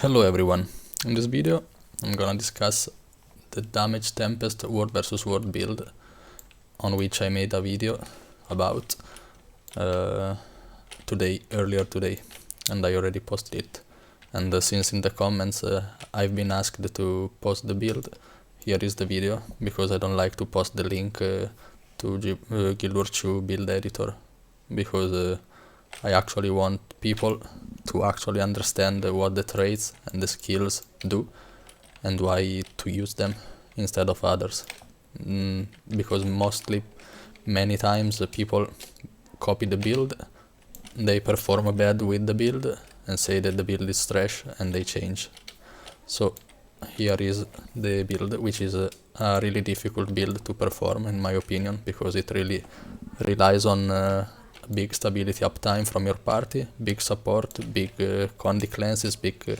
Hello everyone, in this video I'm gonna discuss the damage Tempest word versus word build on which I made a video about earlier today, and I already posted it. And since in the comments I've been asked to post the build, here is the video, because I don't like to post the link to GW2 build editor, because I actually want people to actually understand what the traits and the skills do and why to use them instead of others. Because many times people copy the build, they perform bad with the build and say that the build is trash, and they change. So here is the build, which is a really difficult build to perform in my opinion, because it really relies on big stability uptime from your party, big support, big condi cleanses, big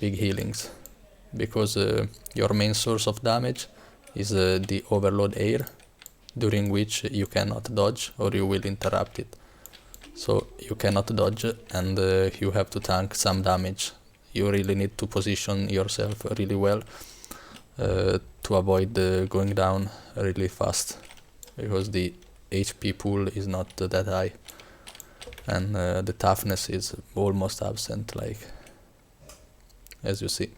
healings, because your main source of damage is the overload air, during which you cannot dodge or you will interrupt it. So you cannot dodge, and you have to tank some damage. You really need to position yourself really well to avoid going down really fast, because the HP pool is not that high, and the toughness is almost absent, like as you see.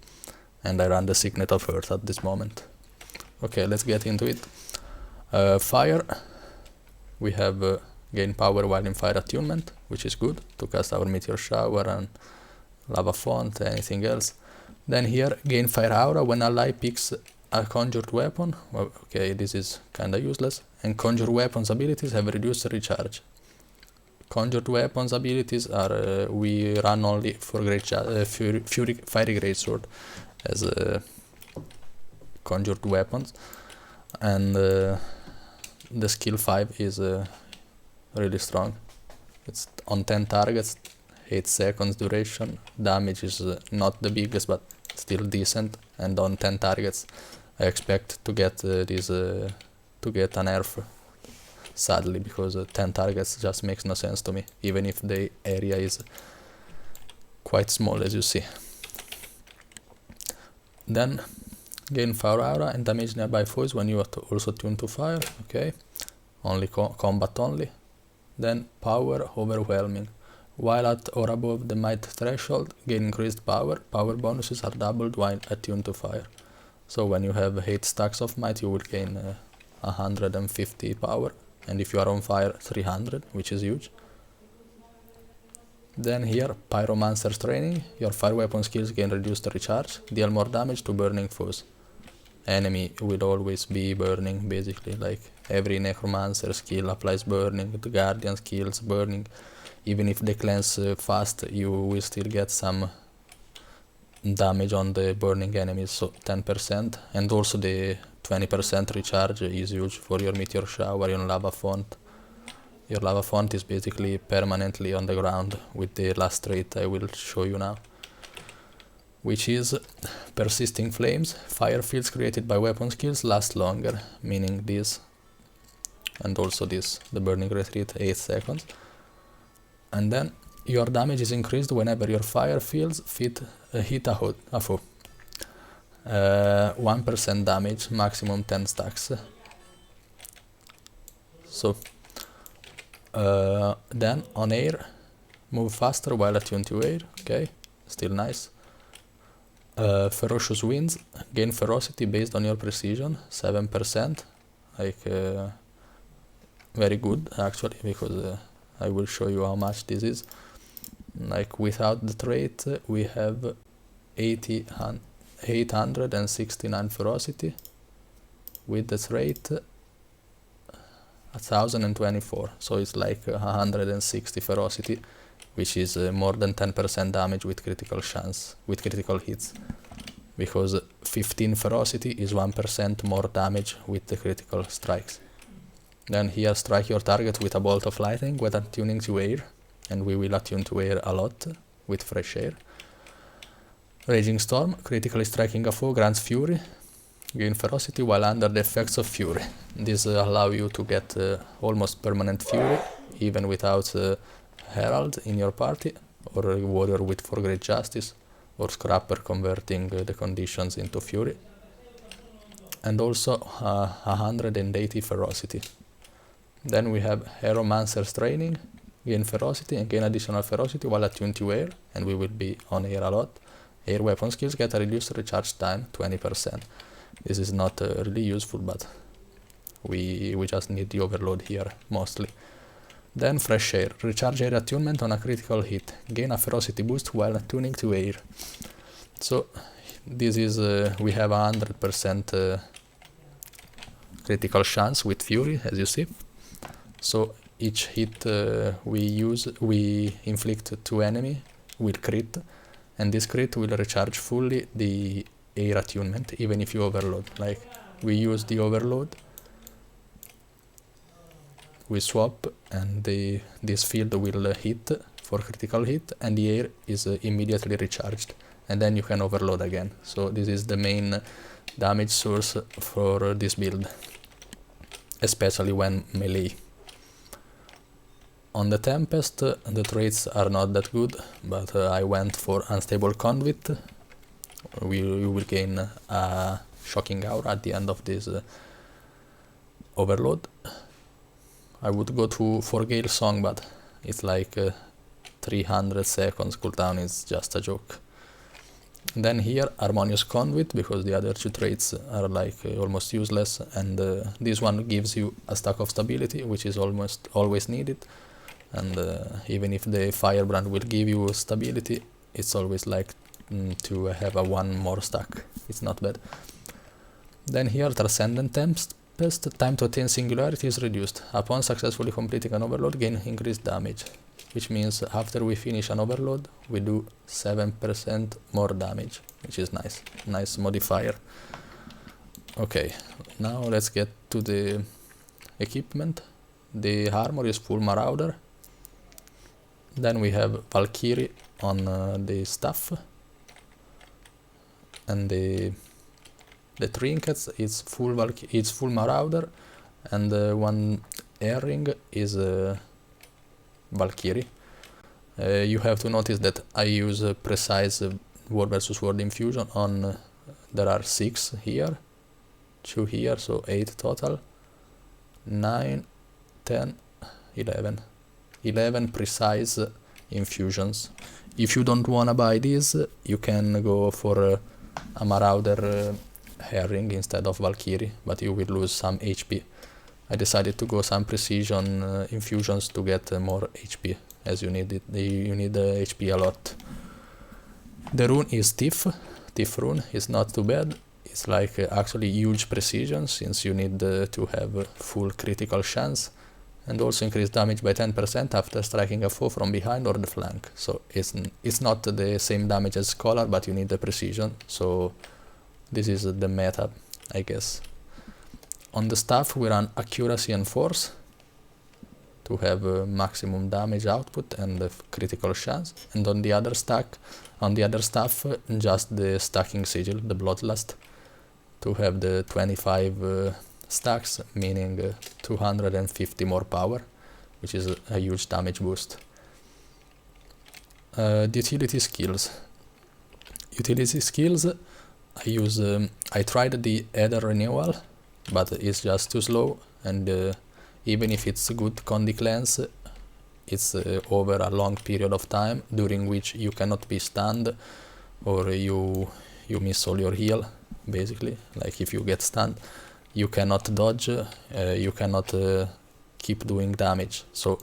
And I run the Signet of Earth at this moment. Okay, let's get into it. Fire, we have gain power while in fire attunement, which is good to cast our meteor shower and lava font, anything else. Then here, gain fire aura when ally picks a conjured weapon. Well, okay, this is kinda useless. And conjured weapons abilities have reduced recharge. Conjured weapons abilities are we run only for Fury Fiery Greatsword as conjured weapons, and the skill 5 is really strong. It's on 10 targets, 8 seconds duration. Damage is not the biggest, but still decent, and on 10 targets I expect to get a nerf, sadly, because 10 targets just makes no sense to me, even if the area is quite small, as you see. Then gain fire aura and damage nearby foes when you are also tuned to fire. Okay, only combat only. Then power overwhelming. While at or above the might threshold, gain increased power. Power bonuses are doubled while attuned to fire. So when you have 8 stacks of might, you will gain 150 power, and if you are on fire, 300, which is huge. Then here, Pyromancer's training. Your fire weapon skills gain reduced recharge, deal more damage to burning foes. Enemy will always be burning, basically, like every necromancer skill applies burning, the guardian skills burning. Even if they cleanse fast, you will still get some damage on the burning enemies, so 10%, and also the 20% recharge is huge for your meteor shower, your lava font. Your lava font is basically permanently on the ground with the last trait I will show you now, which is persisting flames. Fire fields created by weapon skills last longer, meaning this, and also this, the burning retreat, 8 seconds. And then your damage is increased whenever your fire fields hit a foe. 1% damage, maximum 10 stacks. So then on air, move faster while attuned to air. Okay, still nice. Ferocious winds, gain ferocity based on your precision, 7%. Like very good actually, because I will show you how much this is. Like without the trait we have 869 ferocity. With the trait 1024, so it's like 160 ferocity, which is more than 10% damage with critical hits, because 15 ferocity is 1% more damage with the critical strikes. Then here, strike your target with a bolt of lightning when attuning to air, and we will attune to air a lot with fresh air. Raging Storm, critically striking a foe grants fury, gain ferocity while under the effects of fury. This allows you to get almost permanent fury, even without Herald in your party, or a warrior with 4 great justice, or Scrapper converting the conditions into Fury, and also 180 ferocity. Then we have Aeromancer's Training, gain ferocity and gain additional ferocity while attuned to air, and we will be on air a lot. Air weapon skills get a reduced recharge time 20%. This is not really useful, but we just need the overload here mostly. Then Fresh Air, recharge air attunement on a critical hit, gain a ferocity boost while attuning to air. So this is we have 100% critical chance with Fury, as you see. So each hit we inflict to enemy will crit, and this crit will recharge fully the air attunement, even if you overload. Like, we use the overload, we swap, and this field will hit for critical hit, and the air is immediately recharged, and then you can overload again. So this is the main damage source for this build, especially when melee. On the Tempest, the traits are not that good, but I went for Unstable Conduit. You will gain a Shocking Aura at the end of this overload. I would go for Gale Song, but it's like 300 seconds cooldown, is just a joke. Then here, Harmonious Conduit, because the other two traits are like almost useless, and this one gives you a stack of stability, which is almost always needed. And even if the Firebrand will give you stability, it's always like to have a one more stack. It's not bad. Then here, Transcendent Tempest, time to attain singularity is reduced. Upon successfully completing an overload, gain increased damage, which means after we finish an overload, we do 7% more damage, which is nice. Nice modifier. Okay, now let's get to the equipment. The armor is full Marauder. Then we have Valkyrie on the staff, and the trinkets is full Marauder, and one earring is Valkyrie. You have to notice that I use precise word versus word infusion on. There are 6 here, 2 here, so 8 total. 9, 10, 11 precise infusions. If you don't wanna buy these, you can go for a Marauder herring instead of Valkyrie, but you will lose some HP. I decided to go some precision infusions to get more HP, as you need it. You need HP a lot. The rune is Thief. Thief rune is not too bad. It's like actually huge precision, since you need to have full critical chance, and also increase damage by 10% after striking a foe from behind or the flank. So it's not the same damage as Scholar, but you need the precision. So this is the meta, I guess. On the staff we run Accuracy and Force to have maximum damage output and critical chance, and on the other staff, just the Stacking Sigil, the Bloodlust, to have the 25 stacks, meaning 250 more power, which is a huge damage boost. The utility skills. I tried the Ether Renewal, but it's just too slow, and even if it's good Condi Cleanse, it's over a long period of time, during which you cannot be stunned, or you miss all your heal, basically. Like, if you get stunned, you cannot dodge, you cannot keep doing damage. So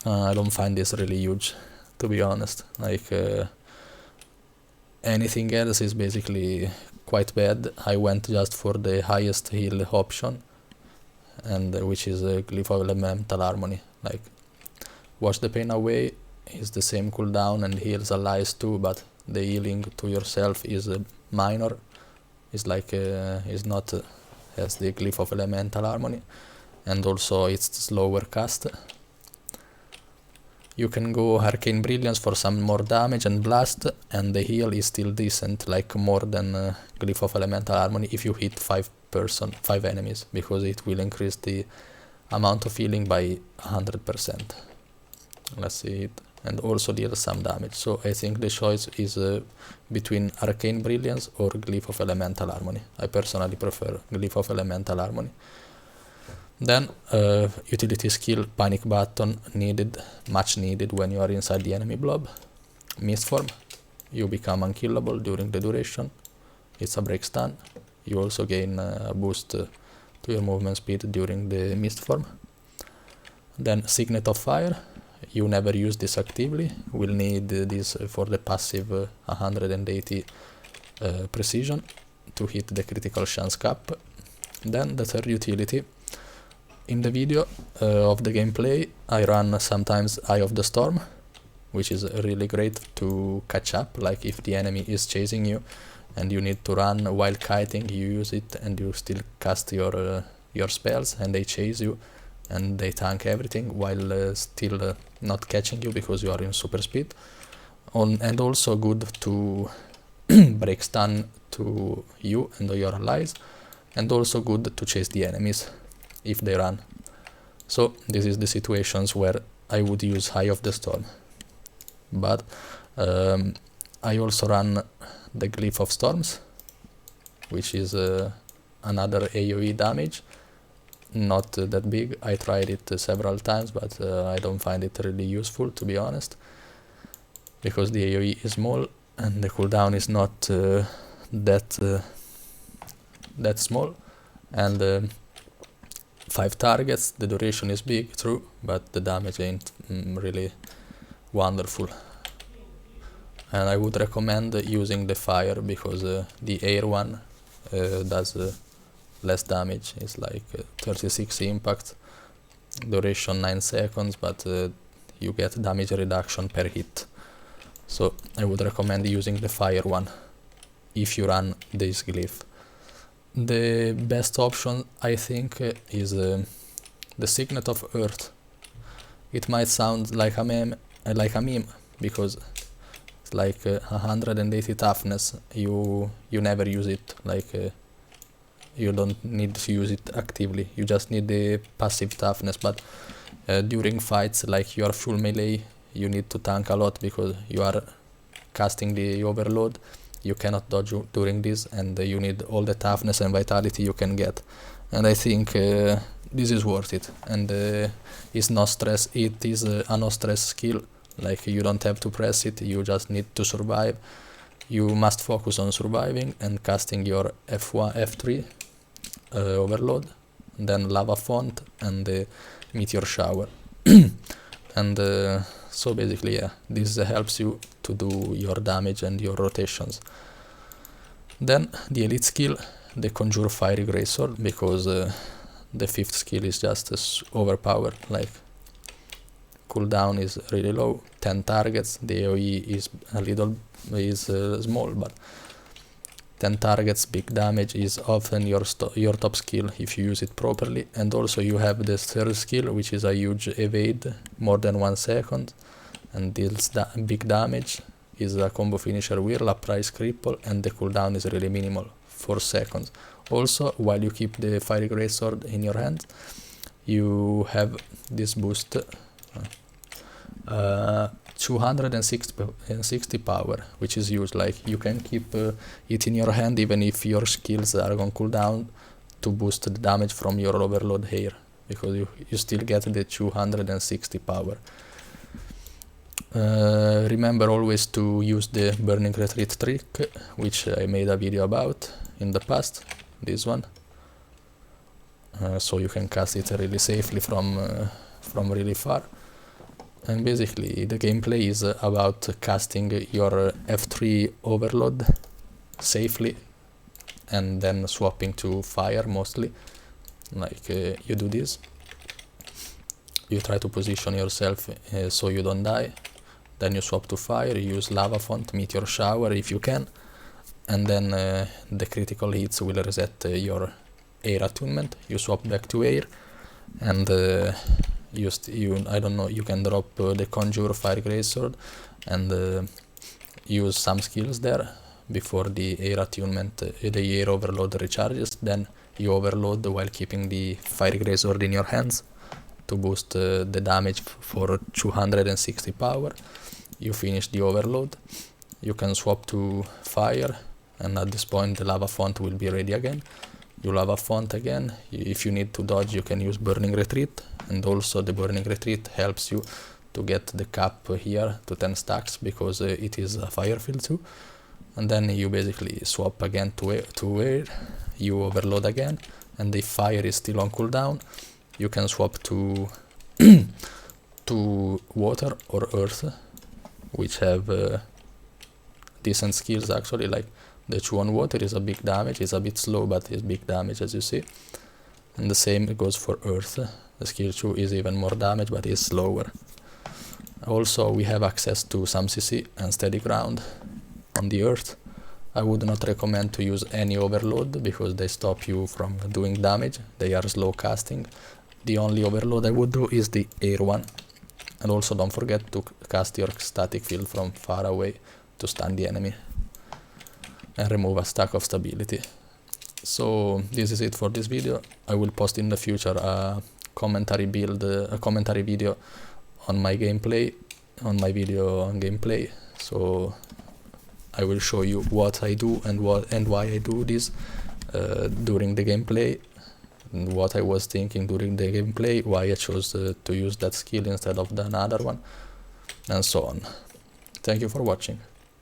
I don't find this really huge, to be honest. Like, anything else is basically quite bad. I went just for the highest heal option, and which is Glyph of Elemental Harmony. Like, Wash the Pain Away is the same cooldown and heals allies too, but the healing to yourself is minor. It's like is not as the Glyph of Elemental Harmony, and also it's slower cast. You can go Arcane Brilliance for some more damage and Blast, and the heal is still decent, like more than Glyph of Elemental Harmony if you hit 5 enemies, because it will increase the amount of healing by 100%. Let's see it. and also deal some damage. So I think the choice is between Arcane Brilliance or Glyph of Elemental Harmony. I personally prefer Glyph of Elemental Harmony. Then utility skill Panic Button needed, much needed when you are inside the enemy blob. Mist Form, you become unkillable during the duration. It's a break stun. You also gain a boost to your movement speed during the Mist Form. Then Signet of Fire, you never use this actively, will need this for the passive 180 precision to hit the critical chance cap. Then the third utility, in the video of the gameplay I run sometimes Eye of the Storm, which is really great to catch up, like if the enemy is chasing you and you need to run while kiting, you use it and you still cast your spells and they chase you and they tank everything while still not catching you because you are in super speed. And also good to break stun to you and your allies, and also good to chase the enemies if they run. So this is the situations where I would use Eye of the Storm. But I also run the Glyph of Storms, which is another AoE damage. Not that big. I tried it several times, but I don't find it really useful, to be honest, because the AoE is small and the cooldown is not that small, and 5 targets, the duration is big, true, but the damage ain't really wonderful. And I would recommend using the fire because the air one does less damage. It's like 36 impact, duration 9 seconds, but you get damage reduction per hit. So I would recommend using the fire one if you run this glyph. The best option, I think, is the Signet of Earth. It might sound like a meme, because it's like 180 toughness. You never use it. You don't need to use it actively. You just need the passive toughness. But during fights, like you are full melee, you need to tank a lot because you are casting the overload. You cannot dodge during this, and you need all the toughness and vitality you can get. And I think this is worth it. And it's no stress. It is a no stress skill. Like you don't have to press it. You just need to survive. You must focus on surviving and casting your F1, F3 overload, and then lava font and the meteor shower. And so basically, yeah, this helps you to do your damage and your rotations. Then the elite skill, the Conjure Fiery Greatsword, because the 5th skill is just overpowered. Like cooldown is really low, 10 targets. The AoE is small, but 10 targets, big damage is often your top skill if you use it properly. And also you have the 3rd skill, which is a huge evade, more than 1 second, and deals big damage. Is a combo finisher Whirl, Uprise, Cripple, and the cooldown is really minimal, 4 seconds. Also, while you keep the Fiery Greatsword in your hand, you have this boost, 260 power, which is huge. Like you can keep it in your hand even if your skills are on cooldown to boost the damage from your overload hair, because you still get the 260 power. Remember always to use the Burning Retreat trick, which I made a video about in the past, this one, so you can cast it really safely from really far. And basically the gameplay is about casting your F3 overload safely and then swapping to fire mostly. Like you do this, you try to position yourself so you don't die. Then you swap to fire, you use lava font, meteor shower if you can, and then the critical hits will reset your air attunement. You swap back to air, and you can drop the Conjure Fire Greatsword and use some skills there before the air attunement, the air overload recharges. Then you overload while keeping the Fire Greatsword in your hands to boost the damage for 260 power. You finish the overload, you can swap to fire, and at this point the lava font will be ready again. You lava font again. If you need to dodge, you can use burning retreat, and also the burning retreat helps you to get the cap here to 10 stacks because it is a fire field too. And then you basically swap again to air, you overload again, and if fire is still on cooldown, you can swap to to water or earth, which have decent skills actually. Like the chew on water is a big damage, it's a bit slow but it's big damage as you see, and the same goes for earth. The skill chew is even more damage but is slower. Also we have access to some CC and steady ground on the earth. I would not recommend to use any overload because they stop you from doing damage, they are slow casting. The only overload I would do is the air one, and also don't forget to cast your static field from far away to stun the enemy and remove a stack of stability. So this is it for this video. I will post in the future a commentary video on my gameplay, on my video on gameplay. So I will show you what I do and why I do this during the gameplay, and what I was thinking during the gameplay, why I chose to use that skill instead of the another one, and so on. Thank you for watching.